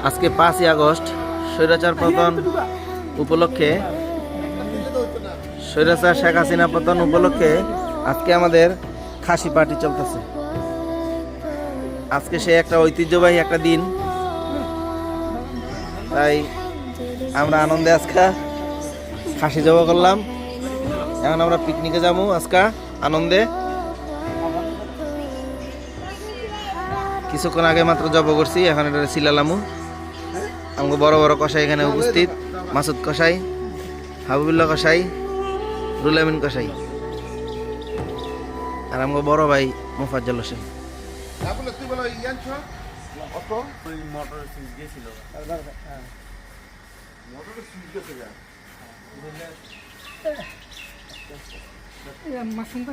আজকে 5ই আগস্ট স্বৈরাচার পতন উপলক্ষে, স্বৈরাচার শেখ হাসিনা পতন উপলক্ষে আজকে আমাদের খাসি পার্টি চলতেছে। আজকে সে একটা ঐতিহ্যবাহী একটা দিন, তাই আমরা আনন্দে আজকে খাসি জবা করলাম। এখন আমরা পিকনিকে যাবো আজকে আনন্দে। কিছুক্ষণ আগে মাত্র জব করছি, এখন এটা সিলালামু। আমাকে বড় বড় কষাই এখানে উপস্থিত, মাসুদ কষাই, হাবিবুল্লাহ কষাই, রুল আমিন কষাই, আর আমাকে বড় ভাই মোফাজ্জল হোসেন। মাশরুম